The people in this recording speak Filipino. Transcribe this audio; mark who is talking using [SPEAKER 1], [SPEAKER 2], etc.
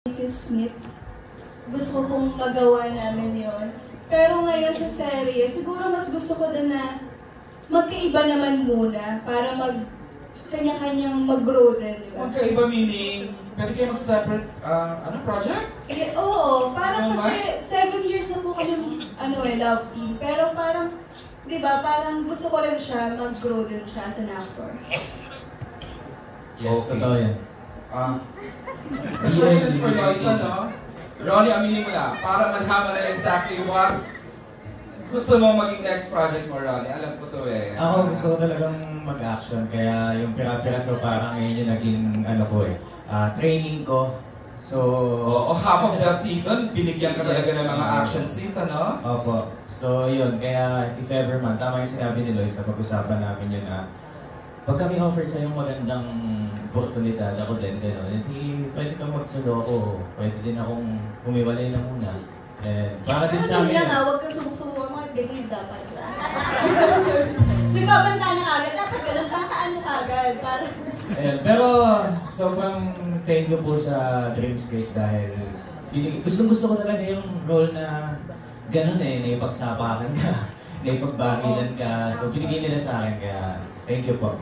[SPEAKER 1] Mrs. Smith. Gusto ko pong magawa namin yon. Pero ngayon sa serye, siguro mas gusto ko din na magkaiba naman muna para kanya-kanyang mag-grow din, diba?
[SPEAKER 2] Magkaiba meaning, pwede kayo mag-separate, project?
[SPEAKER 1] Oo, parang kasi 7 years na po kami, love team. Pero parang, diba, parang gusto ko rin siya, mag-grow din siya sa NAPOR.
[SPEAKER 3] Yes, totoo yan.
[SPEAKER 2] The question is for Loisa, no? Ronnie, aminin mo na, para malaman na exactly what gusto mo maging next project mo, Ronnie. Alam ko to eh.
[SPEAKER 3] Ako gusto ko talagang mag-action, kaya yung pira-piraso parang ngayon yung naging, training ko. So...
[SPEAKER 2] half of the season, binigyan ka talaga ng mga action scenes, ano?
[SPEAKER 3] Opo. So yun, kaya if ever man, tama yung sinabi ni Lois, pag-usapan namin yun na pag kami offer sa yung magandang oportunidad, ako din, gano'n, hindi pwede kang magsulo ko, pwede din akong humiwalay na muna. Para din sa amin.
[SPEAKER 1] Pero lang huwag kang sumuk-sumukan mga ganyan dapat. Nagbabanta na kagad, dapat ganun, tataan mo kagad.
[SPEAKER 3] Pero sobrang thank you po sa Dreamscape dahil gusto ko talaga yung role na gano'n naipagsapakan ka, naipagbagilan ka. So binigay nila sa akin, kaya thank you po.